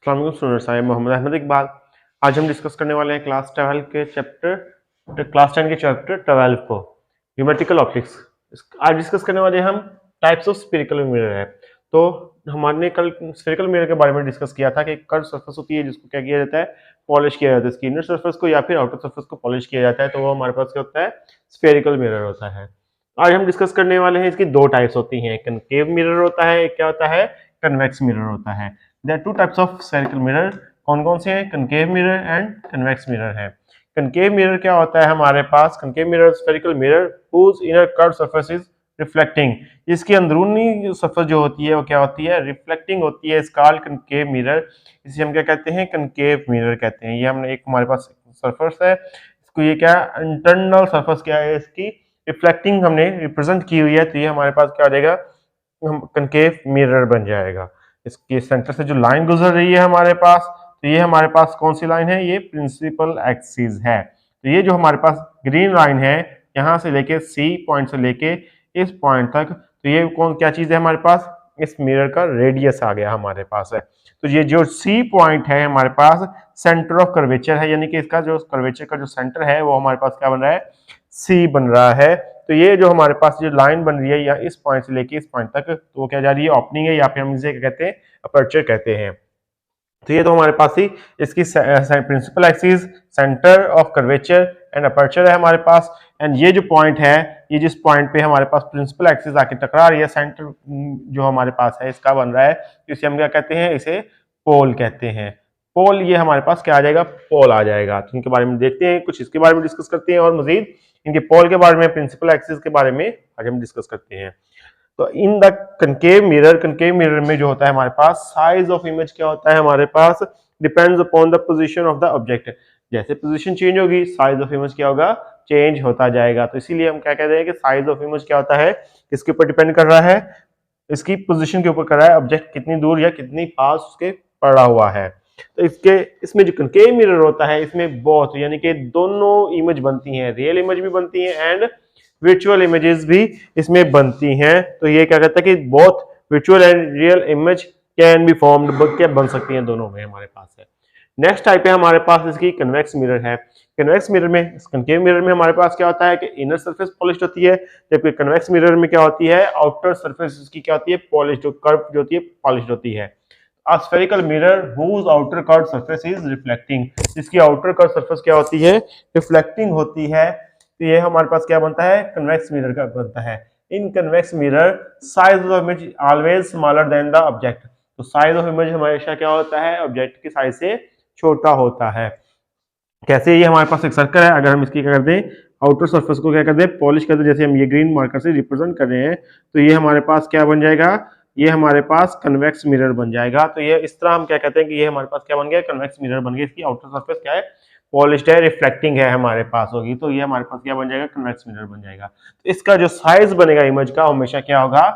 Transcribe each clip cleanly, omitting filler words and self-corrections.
Students, I am Mohammad Ahmed Iqbal. आज हम discuss करने वाले हैं क्लास 10 के चैप्टर 12 को, न्यूमेरिकल ऑप्टिक्स। आज डिस्कस करने वाले हम टाइप्स ऑफ स्फेरिकल मिरर है। तो हमने कल स्फेरिकल मिरर के बारे में डिस्कस किया था कि कर्व सरफेस होती है जिसको क्या किया जाता है, पॉलिश किया जाता है, इसकी इनर सरफेस को या फिर आउटर सरफेस को पॉलिश किया जाता है, तो वो हमारे पास क्या होता है, स्फेरिकल मिरर होता है। आज हम डिस्कस करने वाले हैं इसकी दो टाइप्स होती हैं, कनकेव मिरर होता है, एक क्या होता है, कन्वेक्स मिरर होता है। There are two types of spherical mirror. कौन कौन से हैं? Concave mirror and convex mirror है। कनकेव मिरर क्या होता है हमारे पास? Concave mirror spherical mirror whose inner curve surface is reflecting. इसकी अंदरूनी सरफेस जो होती है वो क्या होती है, रिफ्लेक्टिंग होती है। इस कॉल्ड कनकेव मिरर। इसे हम क्या कहते हैं, कनकेव मिरर कहते हैं। ये हमने एक हमारे पास सरफेस है, इसको ये क्या इंटरनल सरफेस क्या है, इसकी रिफ्लेक्टिंग हमने रिप्रेजेंट की हुई है, तो ये हमारे पास क्या हो जाएगा, हम कनकेव मिरर बन जाएगा। इसके सेंटर से जो लाइन गुजर रही है हमारे पास, तो ये हमारे पास कौन सी लाइन है, ये प्रिंसिपल एक्सिस है। तो ये जो हमारे पास ग्रीन लाइन है, यहाँ से लेके सी पॉइंट से लेके इस पॉइंट तक, तो ये कौन क्या चीज है हमारे पास, इस मिरर का रेडियस आ गया हमारे पास है। तो ये जो सी पॉइंट है हमारे पास सेंटर ऑफ कर्वेचर है, यानी कि इसका जो कर्वेचर का जो सेंटर है वो हमारे पास क्या बन रहा है, सी बन रहा है। तो ये जो हमारे पास जो लाइन बन रही है या इस पॉइंट से लेके इस पॉइंट तक, तो वो क्या जा रही है, ओपनिंग है, या फिर हम इसे क्या कहते हैं, अपर्चर कहते हैं। तो ये तो हमारे पास ही इसकी principal axis, centre of curvature and aperture है हमारे पास। एंड ये जो पॉइंट है, ये जिस पॉइंट पे हमारे पास प्रिंसिपल एक्सिस आके टकरा रही है, सेंटर जो हमारे पास है इसका बन रहा है, इसे हम क्या कहते हैं, इसे पोल कहते हैं। पोल, ये हमारे पास क्या आ जाएगा, पोल आ जाएगा। तो इनके बारे में देखते हैं, कुछ इसके बारे में डिस्कस करते हैं और मजीद इनके पोल के बारे में, प्रिंसिपल एक्सिस के बारे में आज हम डिस्कस करते हैं। तो इन द कनकेव मिरर में जो होता है हमारे पास, साइज ऑफ इमेज क्या होता है हमारे पास, depends upon the position of the object. जैसे पोजीशन चेंज होगी, साइज ऑफ इमेज क्या होगा, चेंज होता जाएगा। तो इसीलिए हम क्या कहते हैं कि साइज ऑफ इमेज क्या होता है, किसके ऊपर डिपेंड कर रहा है, इसकी पोजीशन के ऊपर कर रहा है, ऑब्जेक्ट कितनी दूर या कितनी पास उसके पड़ा हुआ है। तो इसमें जो कनकेव मिरर होता है, इसमें बहुत यानी कि दोनों इमेज बनती हैं, रियल इमेज भी बनती है एंड वर्चुअल इमेजेस भी इसमें बनती हैं। तो ये क्या कहता है कि both virtual and real image can be formed, क्या बन सकती हैं, दोनों में हमारे पास है। नेक्स्ट टाइप है हमारे पास इसकी कन्वेक्स मिरर है। कन्वेक्स मिरर में, कनकेव मिरर में हमारे पास क्या होता है कि इनर सरफेस पॉलिश्ड होती है, जबकि कन्वेक्स मिरर में क्या होती है, आउटर सरफेस इसकी क्या होती है, पॉलिश्ड, कर्व जो होती है पॉलिश्ड होती है। A spherical mirror whose outer curved surface is reflecting, इसकी आउटर कर्व सरफेस क्या होती है, रिफ्लेक्टिंग होती है। तो ये हमारे पास क्या बनता है, कन्वेक्स मिरर का बनता है। In convex mirror size of image always smaller than the object. तो साइज ऑफ इमेज हमेशा क्या होता है, ऑब्जेक्ट की साइज से छोटा होता है। कैसे, ये हमारे पास एक सर्कल है, अगर हम इसकी क्या कर दें, आउटर सरफेस को क्या कर दें, पॉलिश कर दें, जैसे हम ये ग्रीन मार्कर से रिप्रेजेंट कर रहे हैं, तो ये हमारे पास क्या बन जाएगा, ये हमारे पास कन्वेक्स मिरर बन जाएगा। तो ये इस तरह हम क्या कहते हैं कि ये हमारे पास क्या बन गया, कन्वेक्स मिरर बन गया। इसकी आउटर सरफेस क्या है, पॉलिश्ड है, रिफ्लेक्टिंग है हमारे पास होगी, तो ये हमारे पास क्या बन जाएगा, कन्वेक्स मिरर बन जाएगा। तो इसका जो साइज बनेगा इमेज का, हमेशा क्या होगा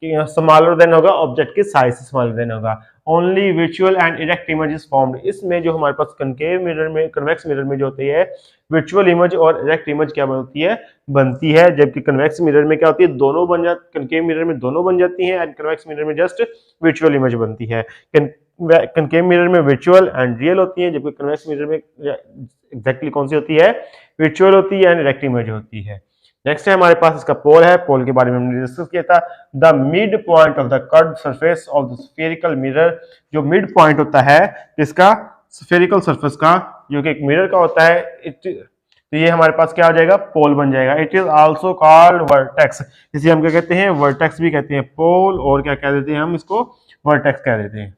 कि स्मॉलर देन होगा, ऑब्जेक्ट की साइज से स्मॉलर देन होगा। Only virtual and erect image is formed. इसमें जो हमारे पास कनकेव मिरर में, कन्वेक्स मिरर में जो होती है, वर्चुअल इमेज और इरेक्ट इमेज क्या बनती है, जबकि कन्वेक्स मिरर में क्या होती है, दोनों बन जाती, कनकेव मिरर में दोनों बन जाती हैं एंड कन्वेक्स मिरर में जस्ट वर्चुअल इमेज बनती है। कनकेव मिरर में वर्चुअल एंड रियल होती है, जबकि कन्वेक्स मिरर में एग्जैक्टली कौन सी होती है, वर्चुअल होती है एंड इरेक्ट इमेज होती है। नेक्स्ट है हमारे पास इसका पोल है। पोल के बारे में हमने डिस्कस किया था। The mid point of the curved surface of the spherical mirror, जो मिड पॉइंट होता है जिसका स्फेरिकल सरफेस का, जो कि एक मिरर का होता है, तो ये हमारे पास क्या आ जाएगा, पोल बन जाएगा। It is also called vertex, जिसे हम क्या कहते हैं, वर्टेक्स भी कहते हैं, पोल, और क्या कह देते हैं हम इसको, वर्टेक्स कह देते हैं।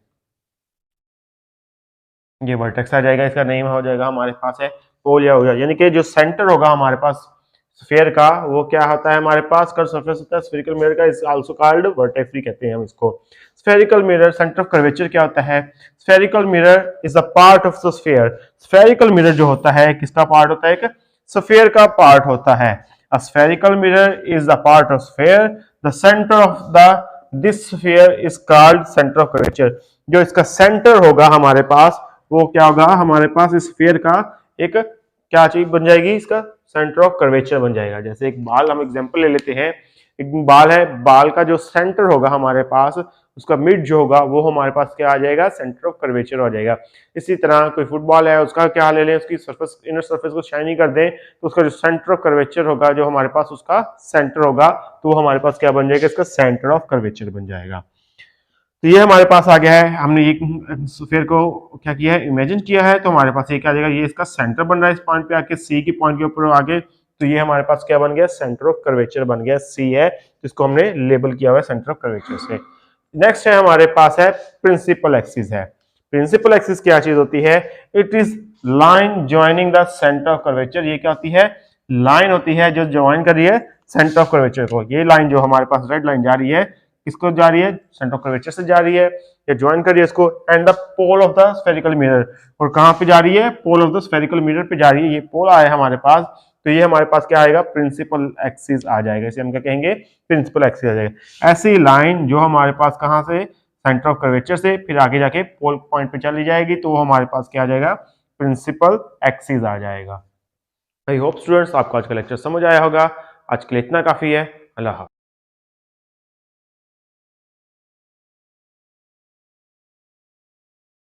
ये वर्टेक्स आ जाएगा, इसका नेम हो जाएगा हमारे पास है पोल, या हो जाएगा, यानी कि जो सेंटर होगा हमारे पास स्फीयर का, वो क्या होता है हमारे पास, कर्व सरफेस होता है स्फेरिकल मिरर का, इज आल्सो कॉल्ड वर्टेक्स भी कहते हैं हम इसको। Spherical mirror, centre of curvature क्या होता है, spherical mirror is a part of the sphere. Spherical mirror जो होता है किसका पार्ट होता है, एक स्फीयर का पार्ट होता है। A spherical mirror is the part of sphere, the centre of the this sphere is called centre of curvature. जो इसका सेंटर होगा हमारे पास, वो क्या होगा हमारे पास, इस स्फीयर का एक क्या चीज बन जाएगी, इसका सेंटर ऑफ कर्वेचर बन जाएगा। जैसे एक बाल, हम एग्जांपल ले लेते हैं, एक बाल है, बाल का जो सेंटर होगा हमारे पास, उसका मिड जो होगा वो हमारे पास क्या आ जाएगा, सेंटर ऑफ कर्वेचर हो जाएगा। इसी तरह कोई फुटबॉल है, उसका क्या ले लें, उसकी सरफेस, इनर सरफेस को शाइनी कर दें तो उसका जो सेंटर ऑफ कर्वेचर होगा, जो हमारे पास उसका सेंटर होगा, तो वो हमारे पास क्या बन जाएगा, इसका सेंटर ऑफ कर्वेचर बन जाएगा। तो ये हमारे पास आ गया है, हमने एक स्फीयर को क्या किया है, इमेजिन किया है, तो हमारे पास ये क्या आ जाएगा, ये इसका सेंटर बन रहा है इस पॉइंट पे आके, सी की पॉइंट के ऊपर आगे, तो ये हमारे पास क्या बन गया, सेंटर ऑफ कर्वेचर बन गया, सी है जिसको हमने लेबल किया हुआ है सेंटर ऑफ कर्वेचर से। नेक्स्ट है हमारे पास है प्रिंसिपल एक्सिस है। प्रिंसिपल एक्सिस क्या चीज होती है, it is line joining the centre of curvature. ये क्या होती है, लाइन होती है जो ज्वाइन कर रही है सेंटर ऑफ कर्वेचर को। ये लाइन जो हमारे पास रेड लाइन जा रही है, किसको जा रही है, सेंटर ऑफ कर्वेचर से जा रही है, या ज्वाइन कर रही है इसको and the pole of the spherical mirror. और कहां पे जा रही है, pole of the spherical mirror पे जा रही है। ये पोल आया है हमारे पास, तो ये हमारे पास क्या आएगा, प्रिंसिपल एक्सिस आ जाएगा। इसे हम क्या कहेंगे, प्रिंसिपल एक्सिस आ जाएगा। ऐसी लाइन जो हमारे पास कहां से, सेंटर ऑफ कर्वेचर से फिर आगे जाके पोल पॉइंट पे चली जाएगी, तो वो हमारे पास क्या आ जाएगा, प्रिंसिपल एक्सिस आ जाएगा। आई होप स्टूडेंट्स आपको आज का लेक्चर समझ आया होगा। आज के लिए इतना काफी है। अल्लाह हाफ़िज़।